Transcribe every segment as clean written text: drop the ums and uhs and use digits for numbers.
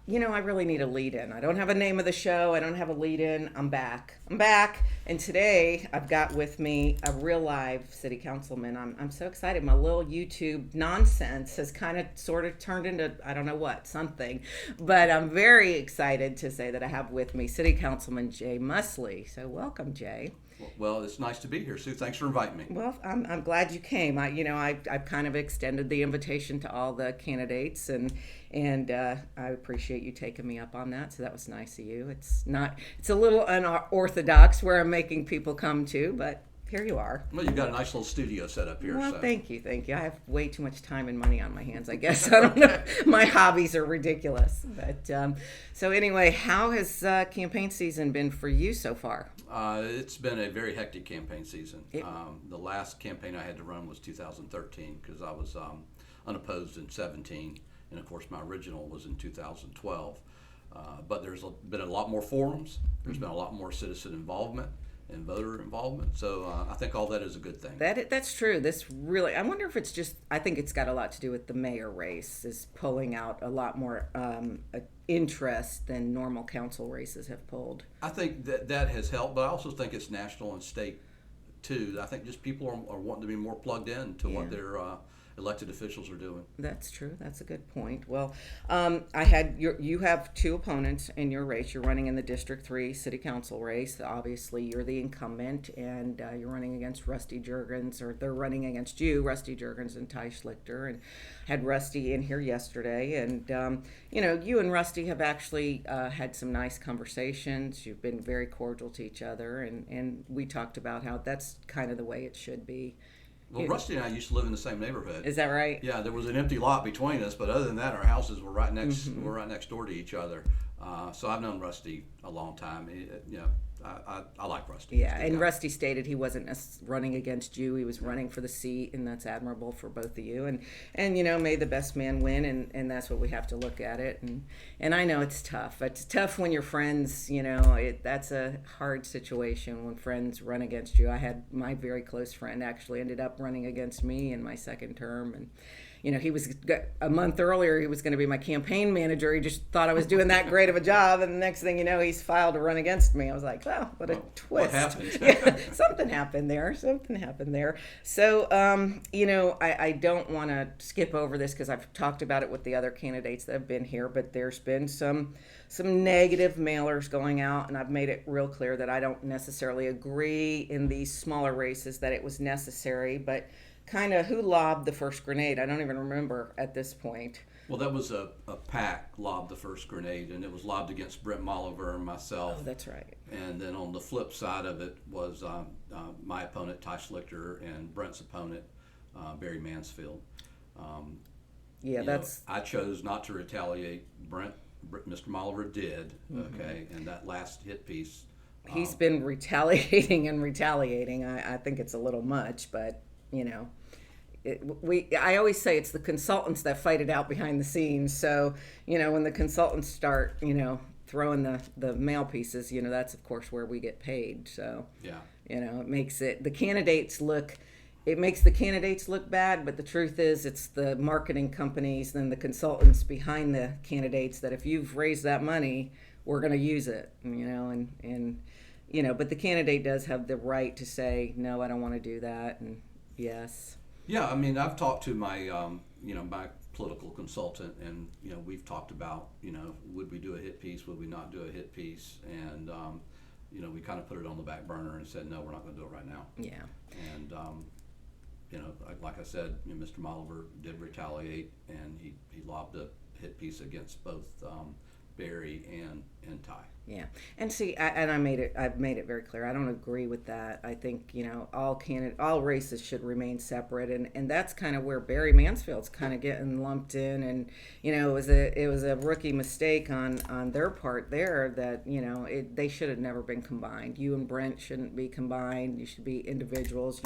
I really need a lead in. I don't have a name of the show. I don't have a lead in. I'm back. I'm back. And today I've got with me a real live city councilman. I'm so excited. My little YouTube nonsense has kind of sort of turned into, I don't know what, something. But I'm very excited to say that I have with me City Councilman Jay Musleh. So welcome, Jay. Well, it's nice to be here, Sue. Thanks for inviting me. Well, I'm glad you came. I've kind of extended the invitation to all the candidates, and I appreciate you taking me up on that. So that was nice of you. It's a little unorthodox where I'm making people come to, but here you are. Well, you've got a nice little studio set up here. Well, So. thank you. I have way too much time and money on my hands, I guess. I don't know. My hobbies are ridiculous. But so anyway, how has campaign season been for you so far? It's been a very hectic campaign season. It- The last campaign I had to run was 2013 because I was unopposed in 17, and of course my original was in 2012. But been a lot more forums. There's been a lot more citizen involvement and voter involvement. So I think all that is a good thing. That's true. I wonder if it's just, I think it's got a lot to do with the mayor race is pulling out a lot more interest than normal council races have pulled. I think that has helped, but I also think it's national and state too. I think just people are wanting to be more plugged in to what their elected officials are doing. That's true. That's a good point. Well, you have two opponents in your race. You're running in the District 3 City Council race. Obviously, you're the incumbent, and you're running against Rusty Juergens, or they're running against you, Rusty Juergens and Ty Schlichter, and had Rusty in here yesterday. And, you and Rusty have actually had some nice conversations. You've been very cordial to each other, and we talked about how that's kind of the way it should be. Well, Rusty and I used to live in the same neighborhood. Is that right? Yeah, there was an empty lot between us, but other than that, our houses were right next. We're right next door to each other. So I've known Rusty a long time. I like Rusty. Yeah, and Rusty stated he wasn't running against you. He was running for the seat, and that's admirable for both of you. And may the best man win, and that's what we have to look at it. And I know it's tough. It's tough when your friends, that's a hard situation when friends run against you. I had my very close friend actually ended up running against me in my second term, and he was a month earlier. He was going to be my campaign manager. He just thought I was doing that great of a job, and the next thing you know, he's filed to run against me. I was like, "Wow, what a twist!" What happened? Yeah, something happened there. So, I don't want to skip over this because I've talked about it with the other candidates that have been here. But there's been some negative mailers going out, and I've made it real clear that I don't necessarily agree in these smaller races that it was necessary, but kind of who lobbed the first grenade? I don't even remember at this point. Well, that was a PAC lobbed the first grenade, and it was lobbed against Brent Molliver and myself. Oh, that's right. And then on the flip side of it was my opponent, Ty Schlichter, and Brent's opponent, Barry Mansfield. I chose not to retaliate. Mr. Molliver did, okay, and that last hit piece. He's been retaliating and retaliating. I think it's a little much, but I always say it's the consultants that fight it out behind the scenes. So, when the consultants start, throwing the mail pieces, that's of course where we get paid. So, yeah, it makes the candidates look bad, but the truth is it's the marketing companies and the consultants behind the candidates that if you've raised that money, we're going to use it, but the candidate does have the right to say, no, I don't want to do that. And yes. Yeah, I mean, I've talked to my, my political consultant, and we've talked about, would we do a hit piece, would we not do a hit piece, and we kind of put it on the back burner and said, no, we're not going to do it right now. Yeah. And like I said, Mr. Molliver did retaliate, and he lobbed a hit piece against both Barry and Ty. Yeah, and see, I've made it very clear. I don't agree with that. I think all races should remain separate, and that's kind of where Barry Mansfield's kind of getting lumped in, and it was a rookie mistake on their part there that they should have never been combined. You and Brent shouldn't be combined. You should be individuals.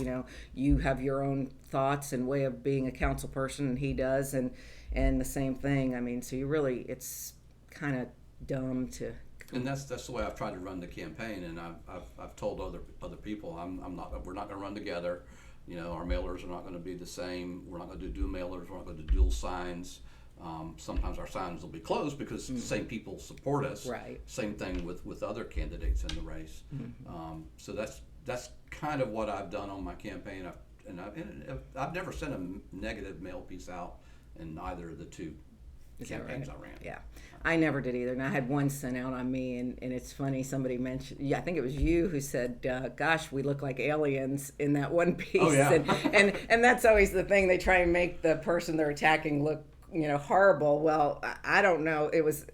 You have your own thoughts and way of being a council person, and he does, and the same thing. I mean, so it's kind of dumb to. And that's the way I've tried to run the campaign, and I've told other people we're not going to run together. Our mailers are not going to be the same. We're not going to do dual mailers. We're not going to do dual signs. Sometimes our signs will be closed because the same people support us. Right. Same thing with other candidates in the race. So that's kind of what I've done on my campaign. I've never sent a negative mail piece out in either of the two campaigns I ran. Yeah, I never did either. And I had one sent out on me, and it's funny. Somebody mentioned, yeah, I think it was you who said, "Gosh, we look like aliens in that one piece." Oh, yeah. and that's always the thing. They try and make the person they're attacking look, horrible. Well, I don't know. It was,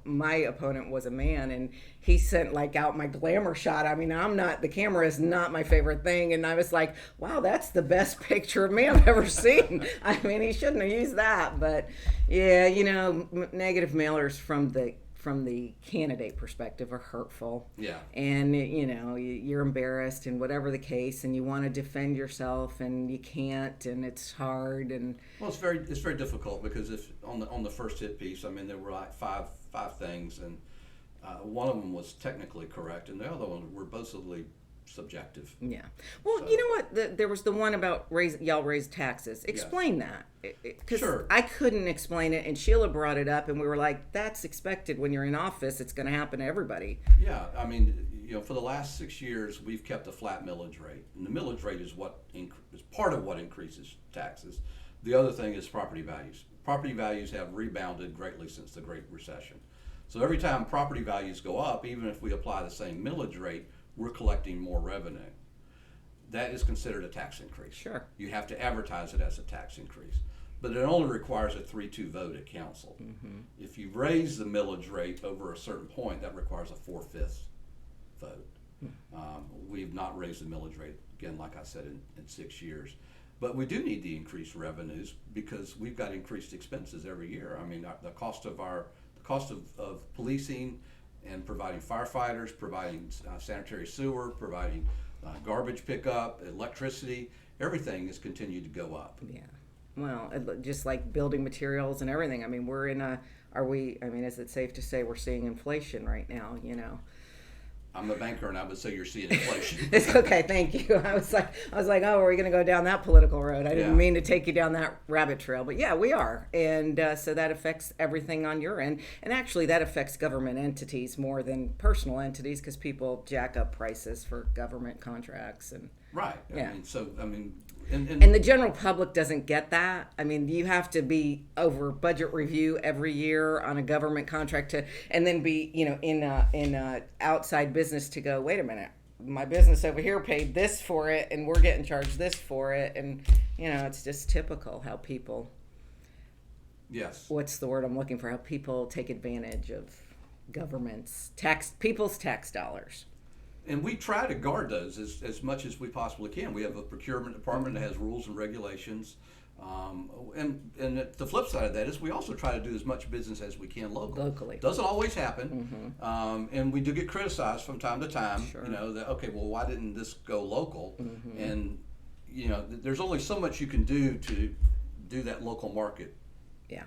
my opponent was a man, and he sent out my glamour shot. I mean, the camera is not my favorite thing. And I was like, wow, that's the best picture of me I've ever seen. I mean, he shouldn't have used that. But yeah, negative mailers from the candidate perspective are hurtful. Yeah. And you're embarrassed and whatever the case, and you want to defend yourself and you can't, and it's hard. And well, it's very difficult because if on the first hit piece, I mean, there were like five things, and one of them was technically correct, and the other one were supposedly subjective. Yeah. Well, So- you know what? There was the one about y'all raised taxes. Explain that. Because Sure. I couldn't explain it, and Sheila brought it up, and we were like, that's expected when you're in office. It's going to happen to everybody. Yeah, I mean, for the last 6 years, we've kept a flat millage rate, and the millage rate is is part of what increases taxes. The other thing is property values. Property values have rebounded greatly since the Great Recession. So every time property values go up, even if we apply the same millage rate, we're collecting more revenue. That is considered a tax increase. Sure. You have to advertise it as a tax increase. But it only requires a 3-2 vote at council. If you raise the millage rate over a certain point, that requires a 4/5 vote. We've not raised the millage rate, again, like I said, in 6 years. But we do need the increased revenues because we've got increased expenses every year. I mean, the cost of policing and providing firefighters, providing sanitary sewer, providing garbage pickup, electricity, everything has continued to go up. Yeah. Well, just like building materials and everything. I mean, is it safe to say we're seeing inflation right now, I'm a banker, and I would say you're seeing inflation. It's okay, thank you. I was like, oh, are we going to go down that political road? I didn't mean to take you down that rabbit trail, but yeah, we are, and so that affects everything on your end, and actually that affects government entities more than personal entities because people jack up prices for government contracts and. Right. Yeah. And the general public doesn't get that. I mean, you have to be over budget review every year on a government contract and then be, in a outside business to go, wait a minute, my business over here paid this for it and we're getting charged this for it. And, it's just typical how people, yes. what's the word I'm looking for? How people take advantage of people's tax dollars. And we try to guard those as much as we possibly can. We have a procurement department that has rules and regulations. And the flip side of that is we also try to do as much business as we can locally. Doesn't always happen. And we do get criticized from time to time. Sure. Why didn't this go local? And, there's only so much you can do to do that local market. Yeah.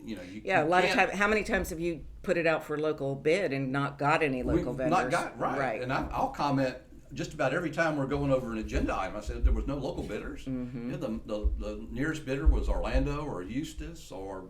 A lot of times. How many times have you put it out for local bid and not got any local vendors? Not got right. And I'll comment just about every time we're going over an agenda item. I said there was no local bidders. The nearest bidder was Orlando or Eustis or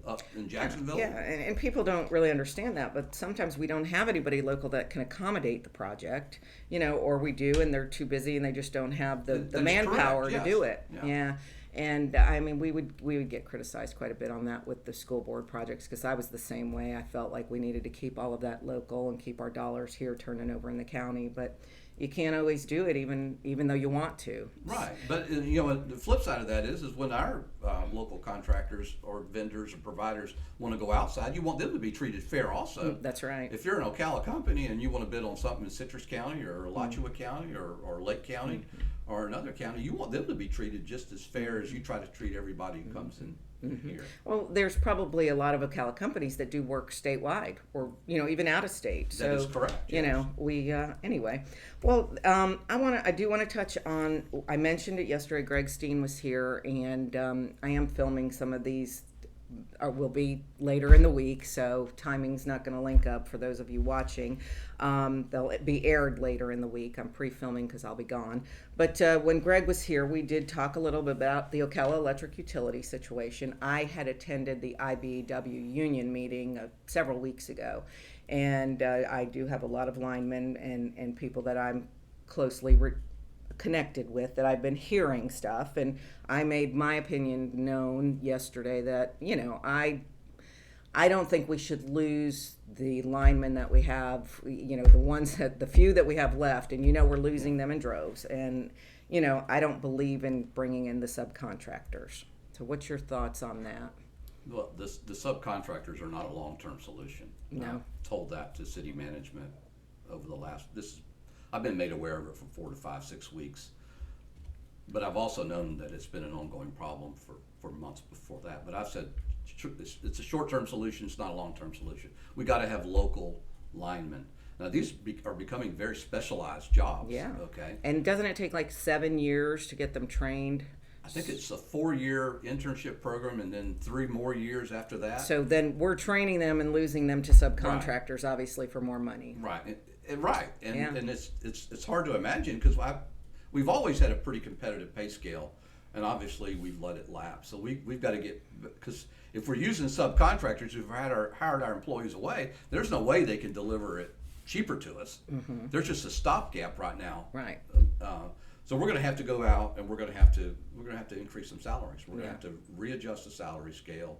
up in Jacksonville. Yeah, and people don't really understand that, but sometimes we don't have anybody local that can accommodate the project, or we do and they're too busy and they just don't have the manpower to do it. Yeah. And I mean, we would get criticized quite a bit on that with the school board projects because I was the same way. I felt like we needed to keep all of that local and keep our dollars here turning over in the county, but you can't always do it even though you want to. Right, but the flip side of that is when our local contractors or vendors or providers want to go outside, you want them to be treated fair also. That's right. If you're an Ocala company and you want to bid on something in Citrus County or Alachua County or Lake County or another county, you want them to be treated just as fair as you try to treat everybody who comes in here. Well, there's probably a lot of Ocala companies that do work statewide or even out of state. That is correct. Yes. We anyway. Well, I do want to touch on. I mentioned it yesterday. Greg Steen was here, and I am filming some of these will be later in the week, so timing's not going to link up for those of you watching. They'll be aired later in the week. I'm pre-filming because I'll be gone. But when Greg was here, we did talk a little bit about the Ocala electric utility situation. I had attended the IBEW union meeting several weeks ago, and I do have a lot of linemen and people that I'm closely connected with, that I've been hearing stuff, and I made my opinion known yesterday that, you know, I don't think we should lose the linemen that we have, you know, the few that we have left, and, you know, we're losing them in droves, and, you know, I don't believe in bringing in the subcontractors. So what's your thoughts on that? Well, the subcontractors are not a long-term solution. No. I've told that to city management over the last, I've been made aware of it for 4 to 5, 6 weeks, but I've also known that it's been an ongoing problem for months before that. But I've said it's a short-term solution, it's not a long-term solution. We got to have local linemen. Now, these are becoming very specialized jobs. Yeah. Okay. And doesn't it take like 7 years to get them trained? I think it's a 4-year internship program and then 3 more years after that. So then we're training them and losing them to subcontractors, right, obviously for more money. Right. Right, and yeah. and it's hard to imagine because we've always had a pretty competitive pay scale, and obviously we've let it lapse. So we've got to get, because if we're using subcontractors who've hired our employees away, there's no way they can deliver it cheaper to us. Mm-hmm. There's just a stopgap right now. Right. So we're going to have to go out and we're going to have to increase some salaries. We're going to have to readjust the salary scale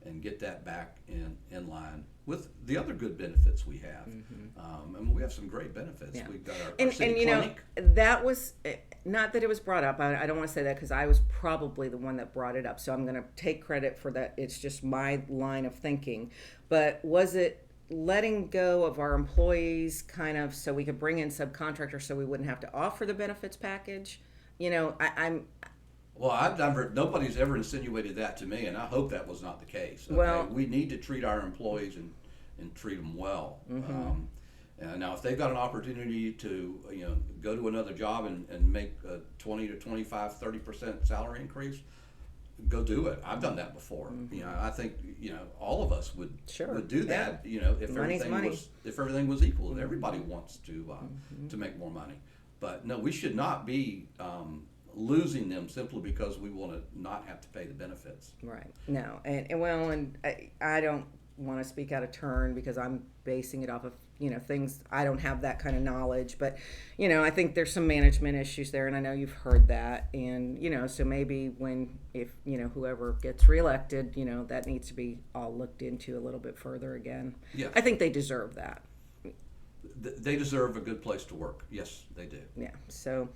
and get that back in line with the other good benefits we have. Mm-hmm. And we have some great benefits. Yeah. We've got our city you clinic. know, that was, not that it was brought up, I don't want to say that because I was probably the one that brought it up, so I'm going to take credit for that. It's just my line of thinking. But was it letting go of our employees kind of so we could bring in subcontractors so we wouldn't have to offer the benefits package? You know, Well, nobody's ever insinuated that to me, and I hope that was not the case. Okay? Well, we need to treat our employees and treat them well. Mm-hmm. And now, if they've got an opportunity to, you know, go to another job and make a 20 to 25, 30% salary increase, go do it. I've done that before. Mm-hmm. You know, I think, you know, all of us would do that. Yeah. You know, if everything was equal, mm-hmm. everybody wants to make more money. But no, we should not be losing them simply because we want to not have to pay the benefits. Right. No. And I don't want to speak out of turn because I'm basing it off of, you know, things, I don't have that kind of knowledge, but, you know, I think there's some management issues there, and I know you've heard that, and, you know, so maybe if, you know, whoever gets reelected, you know, that needs to be all looked into a little bit further again. Yeah. I think they deserve that. They deserve a good place to work. Yes, they do. Yeah. So,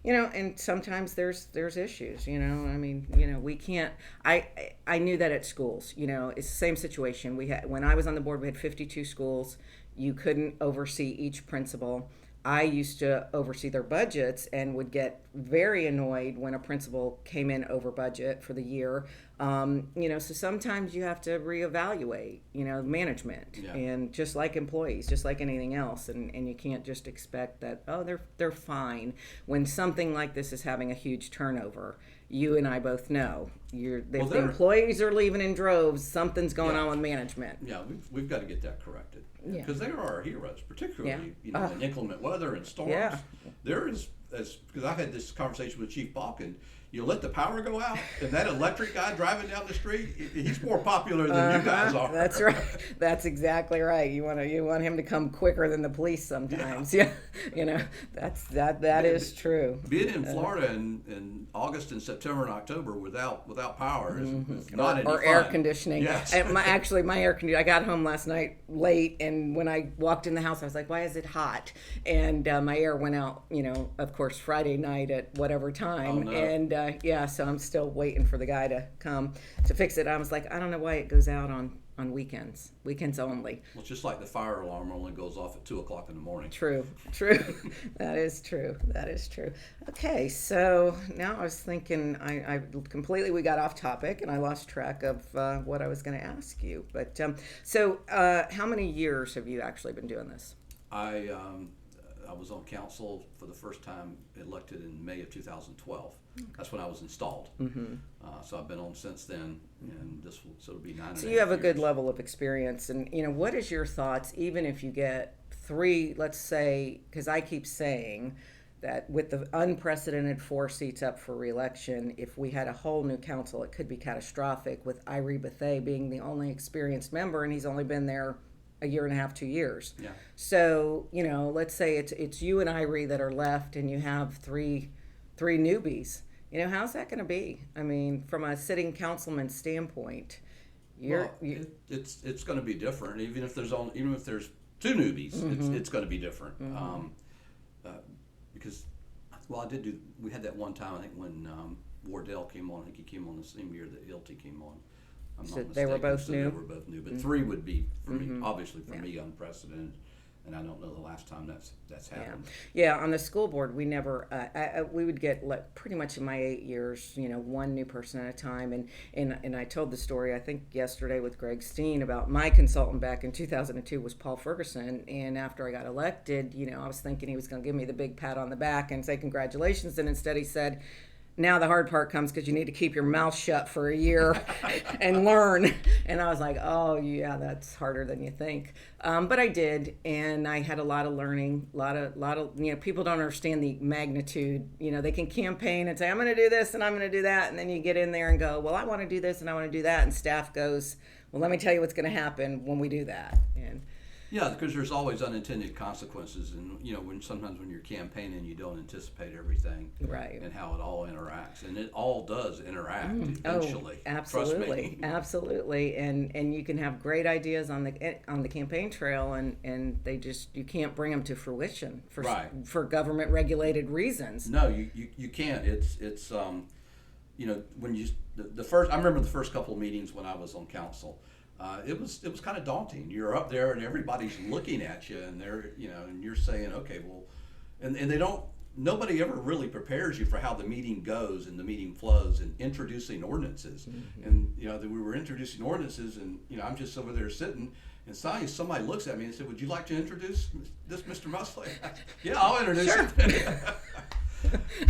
you know, and sometimes there's issues, you know, I mean, you know, we can't, I knew that at schools, you know, it's the same situation. When I was on the board, we had 52 schools. You couldn't oversee each principal. I used to oversee their budgets and would get very annoyed when a principal came in over budget for the year. You know, so sometimes you have to reevaluate, you know, management, yeah. And just like employees, just like anything else. And you can't just expect that, oh, they're fine. When something like this is having a huge turnover, you and I both know if the employees are leaving in droves, something's going on with management. Yeah, we've got to get that corrected. Because they are our heroes, particularly you know, in inclement weather and storms. Yeah. There is, because I had this conversation with Chief Balkin, you let the power go out, and that electric guy driving down the street, he's more popular than you guys are. That's right. That's exactly right. You want him to come quicker than the police sometimes. Yeah. You know, that is true. Being in Florida in August and September and October without power is not any or fun. Air conditioning. Yes. And my air conditioning. I got home last night late, and when I walked in the house, I was like, "Why is it hot?" And my air went out. You know, of course, Friday night at whatever time, no. and so I'm still waiting for the guy to come to fix it. I was like, I don't know why it goes out on weekends only. Well, it's just like the fire alarm only goes off at 2:00 in the morning. True. That is true. Okay, so now I was thinking, we got off topic and I lost track of what I was going to ask you. But so how many years have you actually been doing this? I was on council for the first time, elected in May of 2012. That's when I was installed. So I've been on since then, and so it'll be 9 So and a you half have a good years. level of experience, and what is your thoughts, even if you get 3, let's say, because I keep saying that with the unprecedented 4 seats up for reelection, if we had a whole new council, it could be catastrophic, with Irie Bethea being the only experienced member, and he's only been there a year and a half, 2 years. Yeah. So, let's say it's you and Irie that are left, and you have three newbies. How's that going to be? I mean, from a sitting councilman standpoint, it's going to be different. Even if there's 2 newbies, it's going to be different. Because, we had that one time, I think, when Wardell came on. I think he came on the same year that Ilty came on. I'm So not mistaken. they were both So new? They were both new, but 3 would be, for me, obviously for me, unprecedented. And I don't know the last time that's happened. Yeah, on the school board, we never, we would get, pretty much in my 8 years, 1 new person at a time. And I told the story, I think yesterday, with Greg Steen, about my consultant back in 2002 was Paul Ferguson. And after I got elected, I was thinking he was going to give me the big pat on the back and say congratulations. And instead he said, now the hard part comes, because you need to keep your mouth shut for a year and learn. And I was like, oh yeah, that's harder than you think. But I did, and I had a lot of learning. A lot of people don't understand the magnitude. They can campaign and say, I'm going to do this and I'm going to do that, and then you get in there and go, well, I want to do this and I want to do that, and staff goes, well, let me tell you what's going to happen when we do that. And yeah, because there's always unintended consequences, and sometimes when you're campaigning, you don't anticipate everything, right, and how it all interacts, and it all does interact eventually. Oh, absolutely, Trust me. absolutely, and you can have great ideas on the campaign trail, and you can't bring them to fruition for government regulated reasons. No, you can't. It's when the first, I remember the first couple of meetings when I was on council. It was kind of daunting. You're up there and everybody's looking at you, and they're and you're saying, okay, well, and nobody ever really prepares you for how the meeting goes and the meeting flows, and introducing ordinances. And we were introducing ordinances, and I'm just over there sitting, and somebody looks at me and said, would you like to introduce this, Mr. Musleh? Yeah, I'll introduce it.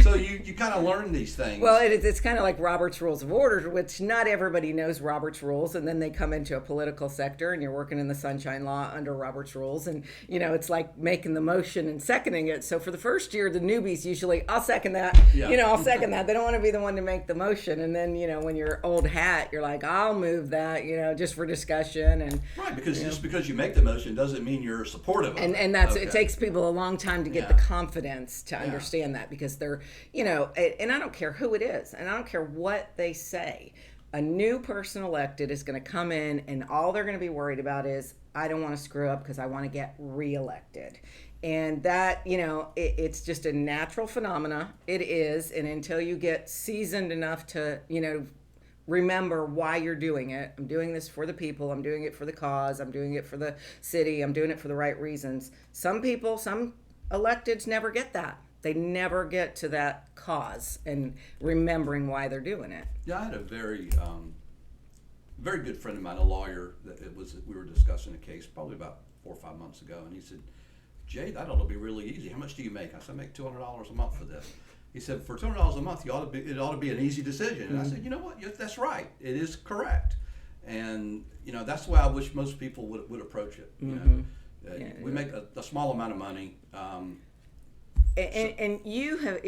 So you kind of learn these things. Well, it's kind of like Robert's Rules of Order, which not everybody knows Robert's Rules, and then they come into a political sector, and you're working in the Sunshine Law under Robert's Rules, and it's like making the motion and seconding it. So for the first year, the newbies usually, I'll second that. Yeah. I'll second that. They don't want to be the one to make the motion, and then when you're old hat, you're like, I'll move that, just for discussion. And right, because just because you make the motion doesn't mean you're supportive of it. And that's okay. It takes people a long time to get the confidence to understand that, because they're and I don't care who it is, and I don't care what they say. A new person elected is going to come in, and all they're going to be worried about is, I don't want to screw up because I want to get reelected. And that, it's just a natural phenomena. It is. And until you get seasoned enough to, remember why you're doing it. I'm doing this for the people. I'm doing it for the cause. I'm doing it for the city. I'm doing it for the right reasons. Some electeds never get that. They never get to that cause and remembering why they're doing it. Yeah, I had a very good friend of mine, a lawyer, we were discussing a case probably about 4 or 5 months ago, and he said, Jay, that ought to be really easy. How much do you make? I said, I make $200 a month for this. He said, for $200 a month, it ought to be an easy decision. And I said, you know what? That's right. It is correct. And that's the way I wish most people would approach it. We make a small amount of money. And you have,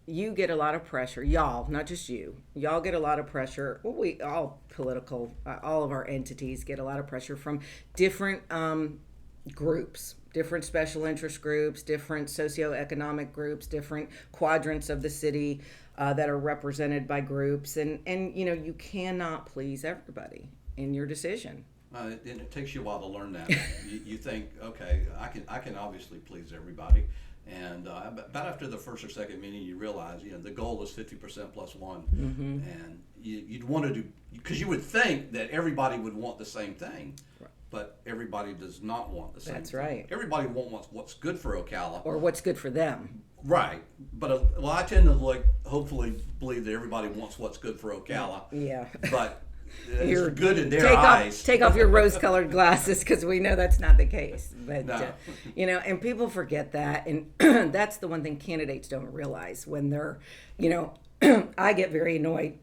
you get a lot of pressure. Y'all, not just you. Y'all get a lot of pressure. Well, we all all of our entities get a lot of pressure from different groups, different special interest groups, different socioeconomic groups, different quadrants of the city that are represented by groups. And you cannot please everybody in your decision. And it takes you a while to learn that. You think, okay, I can obviously please everybody, and about after the first or second meeting, you realize, the goal is 50% plus one, and you'd want to do, because you would think that everybody would want the same thing, but everybody does not want the same. That's thing. right. Everybody wants what's good for Ocala, or what's good for them. Right, but I tend to hopefully believe that everybody wants what's good for Ocala. Yeah. But It's good in their eyes. Take off your rose-colored glasses, because we know that's not the case. But No. and people forget that, and that's the one thing candidates don't realize when they're, I get very annoyed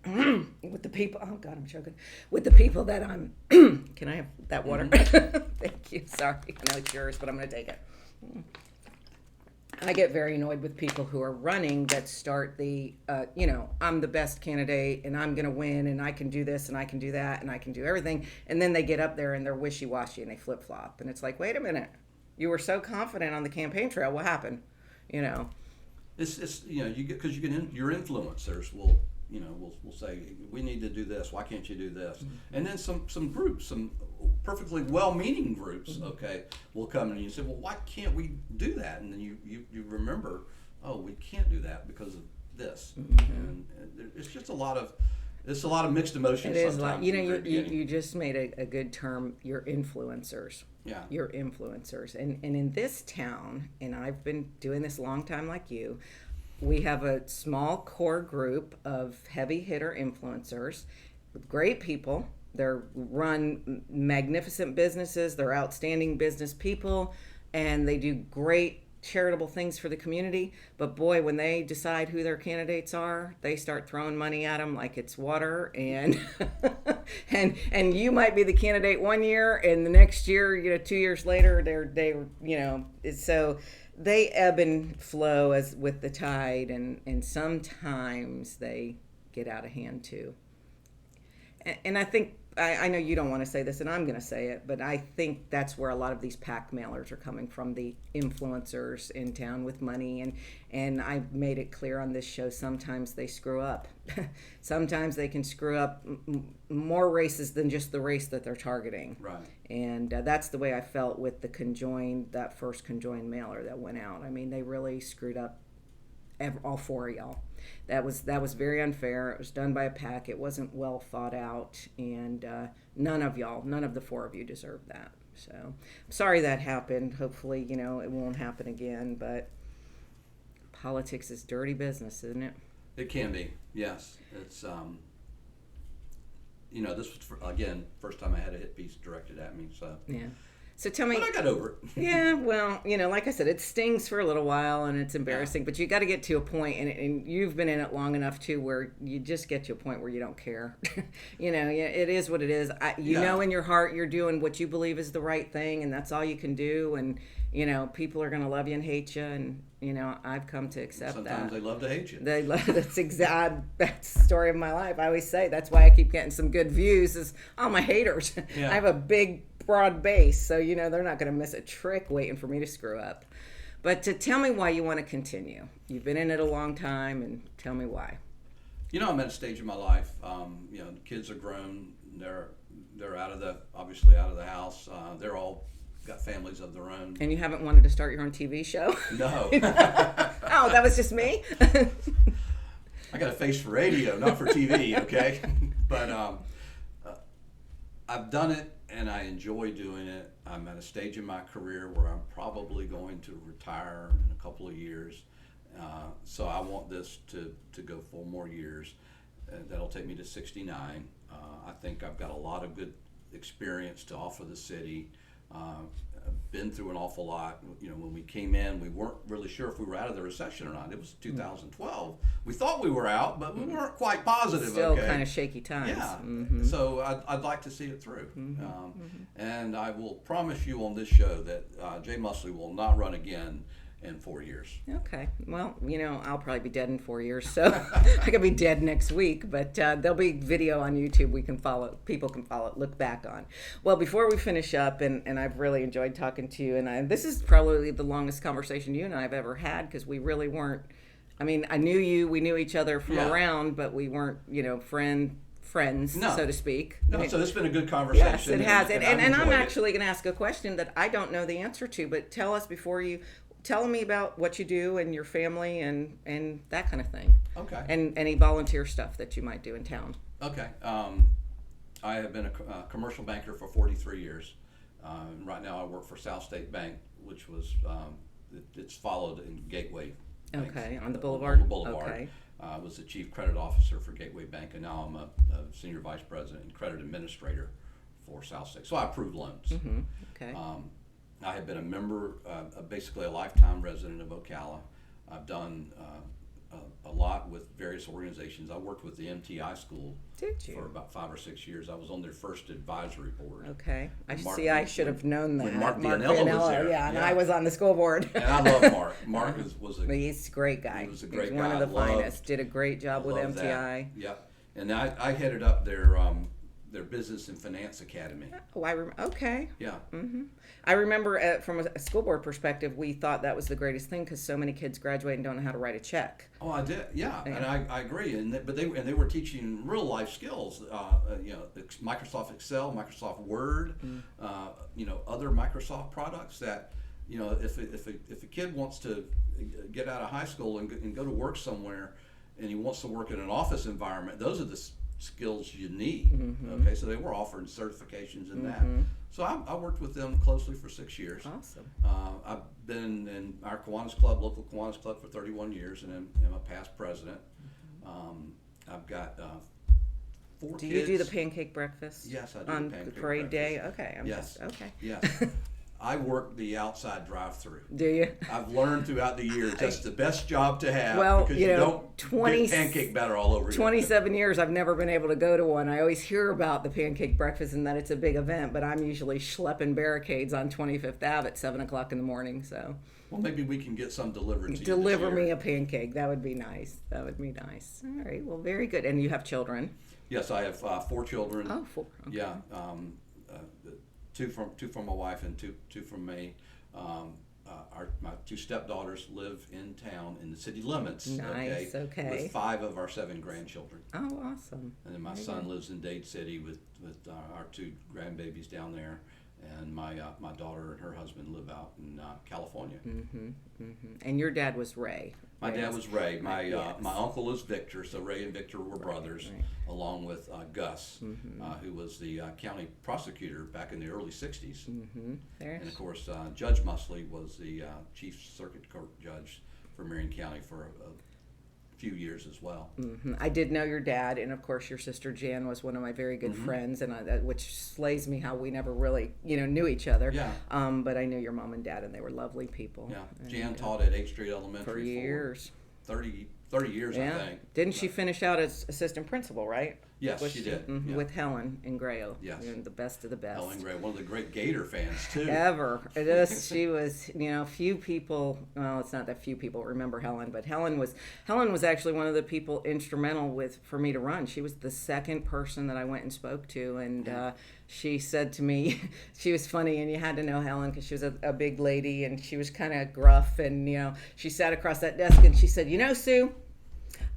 with the people. Oh God, I'm choking. With the people that I'm. Can I have that water? Thank you. Sorry, I know it's yours, but I'm going to take it. I get very annoyed with people who are running that start the, I'm the best candidate and I'm going to win and I can do this and I can do that and I can do everything. And then they get up there and they're wishy-washy and they flip-flop. And it's like, wait a minute. You were so confident on the campaign trail. What happened? It's because your influencers will say, we need to do this. Why can't you do this? Mm-hmm. And then some groups, some perfectly well-meaning groups, mm-hmm. okay, will come and you say, well, why can't we do that? And then you remember, oh, we can't do that because of this. Mm-hmm. And it's just a lot of mixed emotions. It is sometimes. You just made a good term. Your influencers. Yeah. Your influencers, and in this town, and I've been doing this a long time, like you. We have a small core group of heavy hitter influencers, great people. They're run magnificent businesses. They're outstanding business people, and they do great charitable things for the community. But boy, when they decide who their candidates are, they start throwing money at them like it's water. And and you might be the candidate one year, and the next year, 2 years later, so. They ebb and flow as with the tide, and sometimes they get out of hand too. And I think, I know you don't want to say this, and I'm going to say it, but I think that's where a lot of these PAC mailers are coming from, the influencers in town with money. And I've made it clear on this show, sometimes they screw up. Sometimes they can screw up more races than just the race that they're targeting. Right. And that's the way I felt with that first conjoined mailer that went out. I mean, they really screwed up all four of y'all. That was very unfair. It was done by a PAC. It wasn't well thought out, and none of the four of you deserved that. So I'm sorry that happened. Hopefully, it won't happen again. But politics is dirty business, isn't it? It can be. Yes, it's. This was again first time I had a hit piece directed at me. So yeah. So tell me. But I got over it. Yeah, well, like I said, it stings for a little while and it's embarrassing, but you got to get to a point, and you've been in it long enough too, where you just get to a point where you don't care. It is what it is. Know in your heart you're doing what you believe is the right thing, and that's all you can do. And people are going to love you and hate you, and I've come to accept that. Sometimes they love to hate you. That's the story of my life. I always say that's why I keep getting some good views. Is all my haters. Yeah. I have a big, broad base, so they're not going to miss a trick waiting for me to screw up. But to tell me why you want to continue. You've been in it a long time, and tell me why. I'm at a stage in my life. The kids are grown. They're obviously out of the house. They're all got families of their own. And you haven't wanted to start your own TV show? No. Oh, that was just me? I got a face for radio, not for TV, okay? But I've done it, and I enjoy doing it. I'm at a stage in my career where I'm probably going to retire in a couple of years. So I want this to go 4 more years. That'll take me to 69. I think I've got a lot of good experience to offer the city. I've been through an awful lot. When we came in, we weren't really sure if we were out of the recession or not. It was 2012. We thought we were out, but we weren't quite positive. Still kind of shaky times. Yeah. Mm-hmm. So I'd like to see it through. Mm-hmm. And I will promise you on this show that Jay Musleh will not run again in 4 years. Okay. Well, I'll probably be dead in 4 years, so I could be dead next week, but there'll be video on YouTube people can follow, look back on. Well, before we finish up, and I've really enjoyed talking to you, and this is probably the longest conversation you and I have ever had, because we really weren't, I knew you, we knew each other from around, but we weren't, friends, so to speak. No, so it's been a good conversation. Yes, it has. And I'm actually going to ask a question that I don't know the answer to, but tell us tell me about what you do and your family and that kind of thing. Okay. And any volunteer stuff that you might do in town. Okay. I have been a commercial banker for 43 years. Right now I work for South State Bank, which was, it's followed in Gateway. Okay, on the Boulevard? On the Boulevard. Okay. I was the chief credit officer for Gateway Bank, and now I'm a senior vice president and credit administrator for South State. So I approve loans. Okay. I have been a member, basically a lifetime resident of Ocala. I've done a lot with various organizations. I worked with the MTI school for about 5 or 6 years. I was on their first advisory board. Okay. Mark, I should have known that. When Mark Vianello was there. Yeah, and I was on the school board. And I love Mark. Mark he's a great guy. He was a great He's guy. one of the finest. Did a great job with Love MTI. that. Yep. And I headed up their business and finance academy. Oh, okay. Yeah. I remember from a school board perspective, we thought that was the greatest thing because so many kids graduate and don't know how to write a check. Oh, I did. Yeah, and I agree. But they were teaching real life skills. Microsoft Excel, Microsoft Word, other Microsoft products that, if a kid wants to get out of high school and go to work somewhere, and he wants to work in an office environment, those are the skills you need. Okay, so they were offering certifications in that. So I worked with them closely for 6 years. Awesome. I've been in our Kiwanis Club, local Kiwanis Club, for 31 years, and am a past president. I've got 4 kids. Do you do the pancake breakfast? Yes, I do. On the parade day? Okay. Okay. Yes. I work the outside drive-through. Do you? I've learned throughout the years that's the best job to have, because you don't get pancake batter all over you. 27 years, I've never been able to go to one. I always hear about the pancake breakfast and that it's a big event, but I'm usually schlepping barricades on 25th Ave at 7 o'clock in the morning. So, well, maybe we can get some delivered to you. Deliver me a pancake. That would be nice. All right. Well, very good. And you have children? Yes, I have 4 children. Oh, 4. Okay. Yeah. Two from my wife and two from me. My 2 stepdaughters live in town in the city limits. Nice. Okay. With 5 of our 7 grandchildren. Oh, awesome. And then my son lives in Dade City with our 2 grandbabies down there, and my daughter and her husband live out in California. And your dad was Ray. My dad was Ray. My uncle is Victor, so Ray and Victor were brothers, along with Gus, who was the county prosecutor back in the early 60s. And of course, Judge Musleh was the chief circuit court judge for Marion County for a few years as well. I did know your dad, and of course your sister Jan was one of my very good friends, and which slays me how we never really knew each other. Yeah. But I knew your mom and dad, and they were lovely people. Yeah. Jan taught at 8th Street Elementary for years. 30 years, I think. Didn't she finish out as assistant principal, right? Yes, she did. Yeah. With Helen and Grayo. Yes. The best of the best. Helen Gray, one of the great Gator fans, too. Ever. She was, few people, well, it's not that few people remember Helen, but Helen was actually one of the people instrumental for me to run. She was the second person that I went and spoke to, and she said to me, she was funny, and you had to know Helen because she was a big lady, and she was kind of gruff, and, she sat across that desk, and she said, Sue,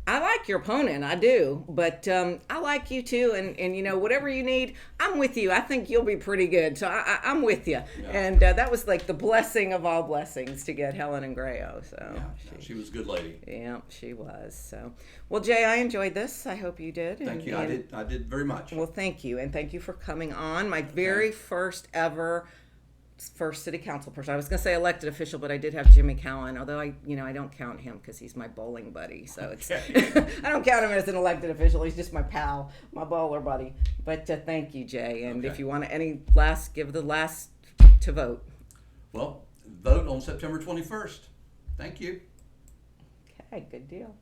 I like your opponent, I do, but I like you too, and whatever you need, I'm with you. I think you'll be pretty good, so I'm with you. Yeah. And that was like the blessing of all blessings to get Helen and Grayo. So she was a good lady. Yeah, she was. So, well, Jay, I enjoyed this. I hope you did. Thank you. I did very much. Well, thank you, and thank you for coming on. My very first ever city council person. I was going to say elected official, but I did have Jimmy Cowan, although I don't count him because he's my bowling buddy. So it's I don't count him as an elected official. He's just my pal, my bowler buddy. But thank you, Jay. And if you want to give the last to vote. Well, vote on September 21st. Thank you. Okay, good deal.